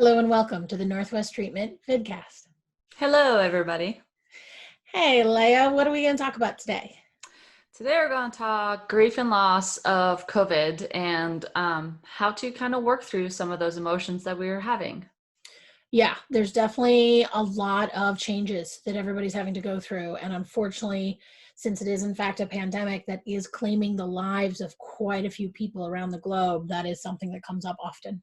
Hello and welcome to the Northwest Treatment Vidcast. Hello, everybody. Hey, Léa, what are we going to talk about today? Today we're going to talk grief and loss of COVID and how to kind of work through some of those emotions that we were having. Yeah, there's definitely a lot of changes that everybody's having to go through. And unfortunately, since it is in fact a pandemic that is claiming the lives of quite a few people around the globe, that is something that comes up often.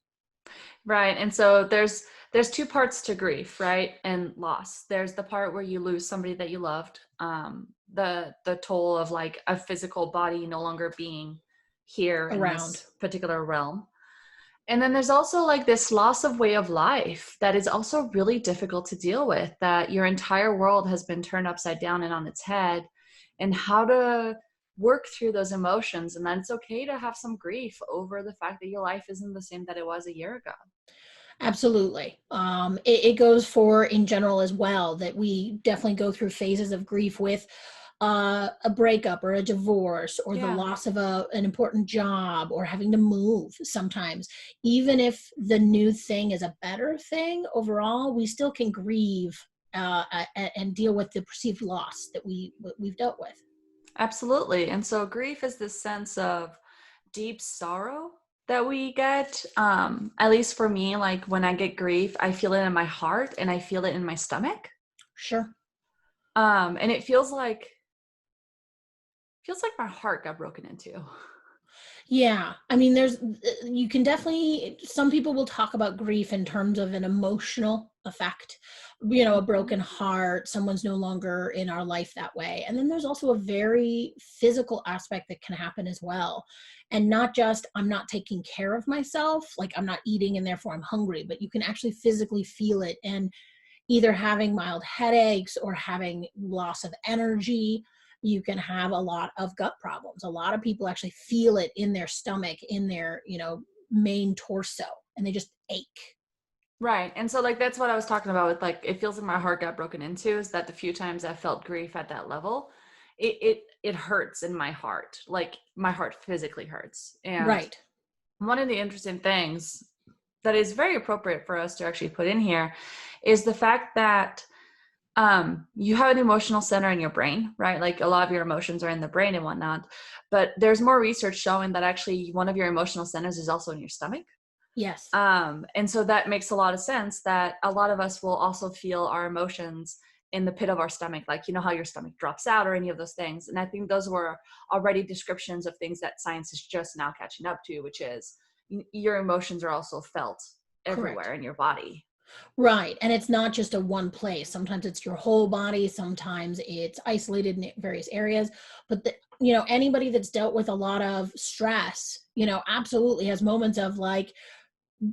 Right. And so there's two parts to grief, right? And loss. There's the part where you lose somebody that you loved, the toll of like a physical body no longer being here in Around. this particular realm. And then there's also like this loss of way of life that is also really difficult to deal with, that your entire world has been turned upside down and on its head, and how to work through those emotions. And then it's okay to have some grief over the fact that your life isn't the same that it was a year ago. Absolutely. It goes for in general as well, that we definitely go through phases of grief with a breakup or a divorce or the Yeah. loss of an important job or having to move sometimes. Even if the new thing is a better thing overall, we still can grieve and deal with the perceived loss that we've dealt with. Absolutely. And so grief is this sense of deep sorrow that we get. At least for me, like when I get grief, I feel it in my heart and I feel it in my stomach. Sure. And it feels like my heart got broken into. Yeah, I mean, you can definitely, some people will talk about grief in terms of an emotional effect, a broken heart, someone's no longer in our life that way. And then there's also a very physical aspect that can happen as well. And not just, I'm not taking care of myself, like I'm not eating and therefore I'm hungry, but you can actually physically feel it and either having mild headaches or having loss of energy. You can have a lot of gut problems. A lot of people actually feel it in their stomach, in their, main torso, and they just ache. Right. And so like that's what I was talking about with like it feels like my heart got broken into, is that the few times I felt grief at that level, it hurts in my heart. Like my heart physically hurts. And Right. one of the interesting things that is very appropriate for us to actually put in here is the fact that you have an emotional center in your brain, right? Like a lot of your emotions are in the brain and whatnot, but there's more research showing that actually one of your emotional centers is also in your stomach. Yes. And so that makes a lot of sense, that a lot of us will also feel our emotions in the pit of our stomach, like, you know, how your stomach drops out or any of those things. And I think those were already descriptions of things that science is just now catching up to, which is your emotions are also felt Correct. everywhere in your body. Right. And it's not just a one place. Sometimes it's your whole body. Sometimes it's isolated in various areas. But, anybody that's dealt with a lot of stress, absolutely has moments of like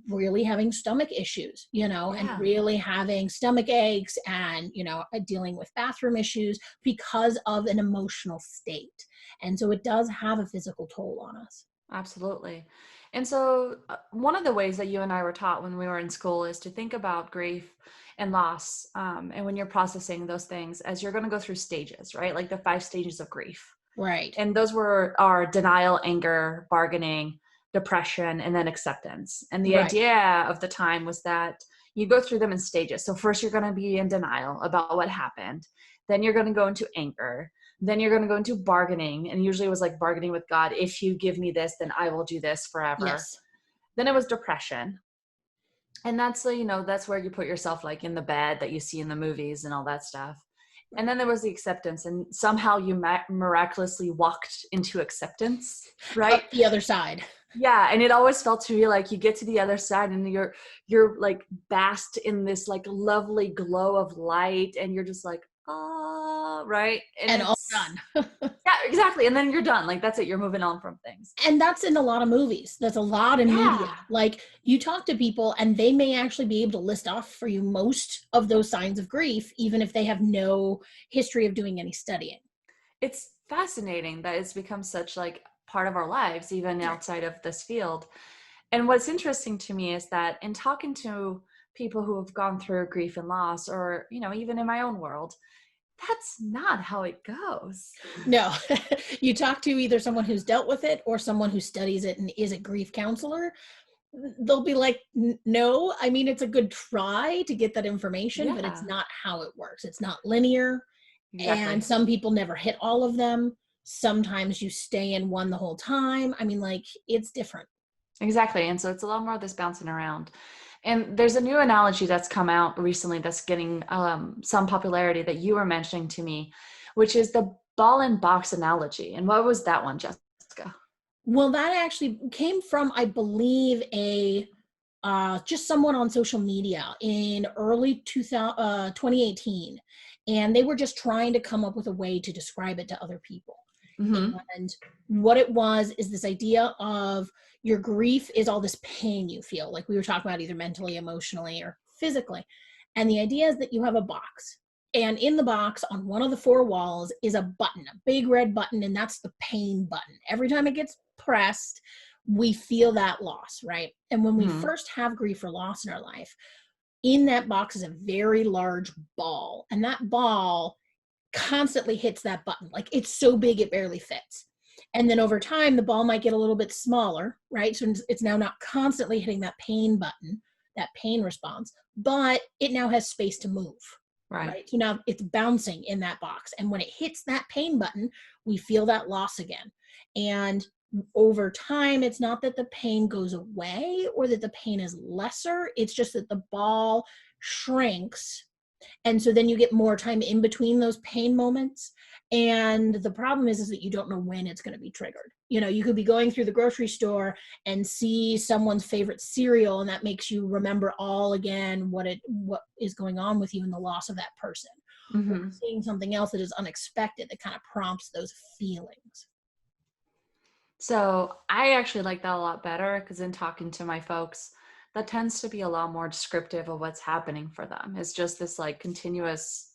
really having stomach issues, and Yeah. really having stomach aches and, dealing with bathroom issues because of an emotional state. And so it does have a physical toll on us. Absolutely. And so, one of the ways that you and I were taught when we were in school is to think about grief and loss. And when you're processing those things, as you're going to go through stages, right? Like the 5 stages of grief. Right. And those were our denial, anger, bargaining, depression, and then acceptance. And the Right. idea of the time was that you go through them in stages. So first you're going to be in denial about what happened. Then you're going to go into anger. Then you're going to go into bargaining. And usually it was like bargaining with God. If you give me this, then I will do this forever. Yes. Then it was depression. And that's, that's where you put yourself like in the bed that you see in the movies and all that stuff. And then there was the acceptance, and somehow you miraculously walked into acceptance, right? Up the other side. Yeah, and it always felt to me like you get to the other side and you're like basked in this like lovely glow of light, and you're just like, oh, right? And all It's done. yeah, exactly. And then you're done. Like that's it. You're moving on from things. And that's in a lot of movies. That's a lot in media. Yeah. Like you talk to people and they may actually be able to list off for you most of those signs of grief, even if they have no history of doing any studying. It's fascinating that it's become such like part of our lives, even outside of this field. And what's interesting to me is that in talking to people who have gone through grief and loss, or, even in my own world, that's not how it goes. No, you talk to either someone who's dealt with it or someone who studies it and is a grief counselor. they'll be like, no, I mean, it's a good try to get that information, but it's Yeah, not how it works. It's not linear. And exactly. some people never hit all of them. Sometimes you stay in one the whole time. I mean, like, it's different. Exactly. And so it's a lot more of this bouncing around. And there's a new analogy that's come out recently that's getting some popularity that you were mentioning to me, which is the ball and box analogy. And what was that one, Jessica? Well, that actually came from, I believe, a just someone on social media in early 2018, and they were just trying to come up with a way to describe it to other people. Mm-hmm. And what it was is this idea of your grief is all this pain you feel, like we were talking about, either mentally, emotionally, or physically. And the idea is that you have a box. And in the box, on one of the four walls, is a button, a big red button, and that's the pain button. Every time it gets pressed, we feel that loss, right? And when we Mm-hmm. first have grief or loss in our life, in that box is a very large ball. And that ball constantly hits that button. Like, it's so big it barely fits. And then over time, the ball might get a little bit smaller, right? So it's now not constantly hitting that pain button, that pain response, but it now has space to move, Right. right? So now it's bouncing in that box. And when it hits that pain button, we feel that loss again. And over time, it's not that the pain goes away or that the pain is lesser. It's just that the ball shrinks, and so then you get more time in between those pain moments. And the problem is that you don't know when it's going to be triggered. You know, you could be going through the grocery store and see someone's favorite cereal, and that makes you remember all again what is going on with you in the loss of that person. Or Mm-hmm. seeing something else that is unexpected that kind of prompts those feelings. So I actually like that a lot better because in talking to my folks, that tends to be a lot more descriptive of what's happening for them. It's just this like continuous,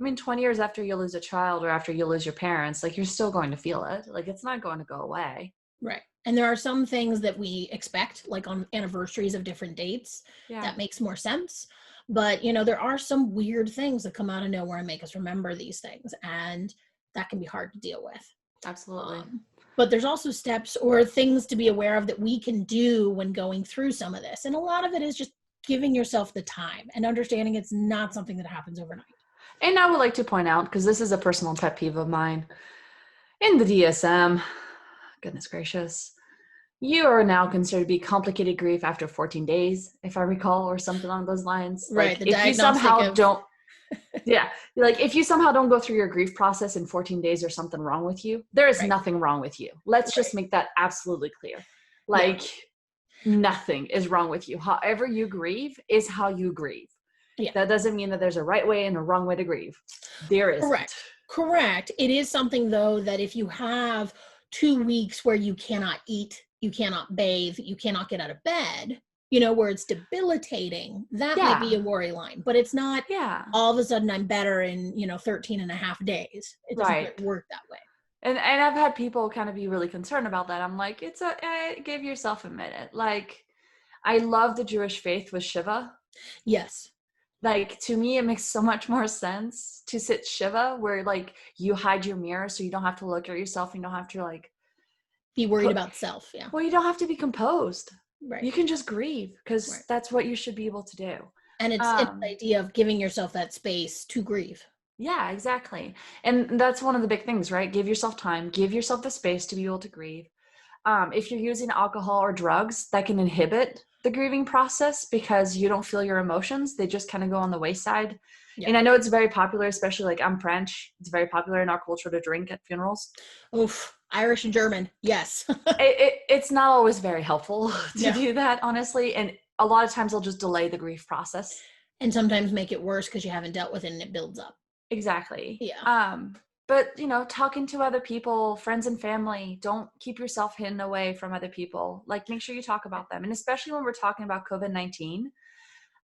I mean, 20 years after you lose a child or after you lose your parents, like you're still going to feel it. Like it's not going to go away. Right. And there are some things that we expect, like on anniversaries of different dates, Yeah, that makes more sense. But, you know, there are some weird things that come out of nowhere and make us remember these things. And that can be hard to deal with. absolutely. But there's also steps or things to be aware of that we can do when going through some of this. And a lot of it is just giving yourself the time and understanding it's not something that happens overnight. And I would like to point out, because this is a personal pet peeve of mine, in the DSM, goodness gracious, you are now considered to be complicated grief after 14 days, if I recall, or something along those lines. Right. Like The if you diagnostic somehow of, don't, yeah, like if you somehow don't go through your grief process in 14 days, there's something wrong with you. There is right. nothing wrong with you. Let's Right. just make that absolutely clear. Yeah. Like nothing is wrong with you. However you grieve is how you grieve. Yeah. That doesn't mean that there's a right way and a wrong way to grieve. There isn't. Correct. Correct. It is something, though, that if you have 2 weeks where you cannot eat, you cannot bathe, you cannot get out of bed, you know, where it's debilitating, that might be Yeah. a worry line. But it's not Yeah. all of a sudden I'm better in, 13 and a half days. It doesn't Right. quite work that way. And I've had people kind of be really concerned about that. I'm like, give yourself a minute. Like, I love the Jewish faith with Shiva. Yes. Like, to me, it makes so much more sense to sit Shiva where like you hide your mirror so you don't have to look at yourself. You don't have to like Be worried about self. Yeah. well, you don't have to be composed. Right. You can just grieve because Right. that's what you should be able to do. And it's the idea of giving yourself that space to grieve. Yeah, exactly. And that's one of the big things, right? Give yourself time, give yourself the space to be able to grieve. If you're using alcohol or drugs, that can inhibit the grieving process because you don't feel your emotions. They just kind of go on the wayside. Yeah. And I know it's very popular, especially like I'm French. It's very popular in our culture to drink at funerals. Oof. Irish and German. Yes. It's not always very helpful to No. do that, honestly. And a lot of times they'll just delay the grief process. And sometimes make it worse because you haven't dealt with it and it builds up. Exactly. Yeah. But talking to other people, friends and family, don't keep yourself hidden away from other people. Like, make sure you talk about them. And especially when we're talking about COVID-19,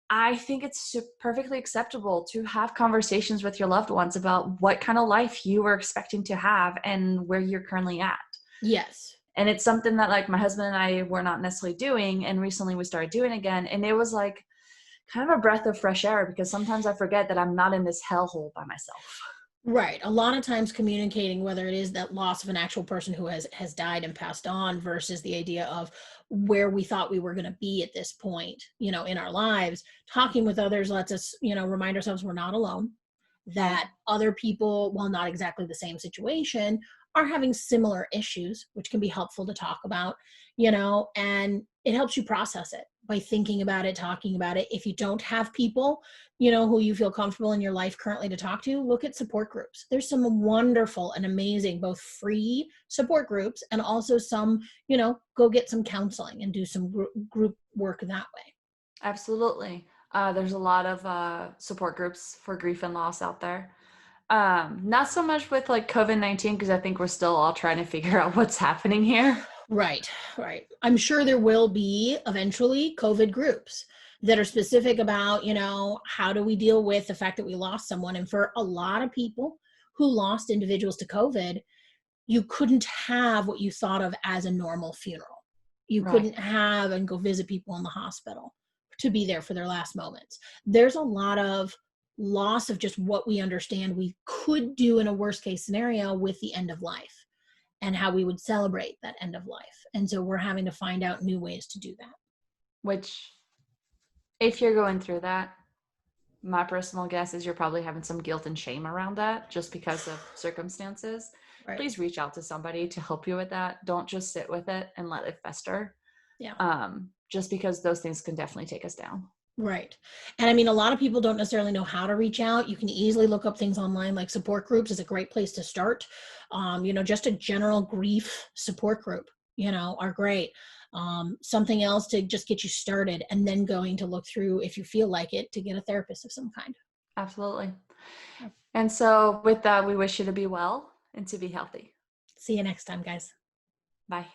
I think it's perfectly acceptable to have conversations with your loved ones about what kind of life you were expecting to have and where you're currently at. Yes. And it's something that like my husband and I were not necessarily doing. And recently we started doing again. And it was like kind of a breath of fresh air because sometimes I forget that I'm not in this hellhole by myself. Right. A lot of times communicating, whether it is that loss of an actual person who has died and passed on versus the idea of where we thought we were going to be at this point, in our lives, talking with others lets us, remind ourselves we're not alone, Right. that other people, while not exactly the same situation, are having similar issues, which can be helpful to talk about, and it helps you process it by thinking about it, talking about it. If you don't have people, who you feel comfortable in your life currently to talk to, look at support groups. There's some wonderful and amazing, both free support groups and also some, go get some counseling and do some group work that way. Absolutely. There's a lot of support groups for grief and loss out there. Not so much with like COVID-19, because I think we're still all trying to figure out what's happening here. Right, right. I'm sure there will be eventually COVID groups that are specific about, how do we deal with the fact that we lost someone? And for a lot of people who lost individuals to COVID, you couldn't have what you thought of as a normal funeral. You Right. couldn't have and go visit people in the hospital to be there for their last moments. There's a lot of loss of just what we understand we could do in a worst case scenario with the end of life and how we would celebrate that end of life. And so we're having to find out new ways to do that. Which, if you're going through that, my personal guess is you're probably having some guilt and shame around that just because of circumstances. Right. Please reach out to somebody to help you with that. Don't just sit with it and let it fester. Yeah. Just because those things can definitely take us down. Right. And I mean, a lot of people don't necessarily know how to reach out. You can easily look up things online, like support groups is a great place to start. Just a general grief support group, are great. Something else to just get you started and then going to look through, if you feel like it, to get a therapist of some kind. Absolutely. Yeah. And so with that, we wish you to be well and to be healthy. See you next time, guys. Bye.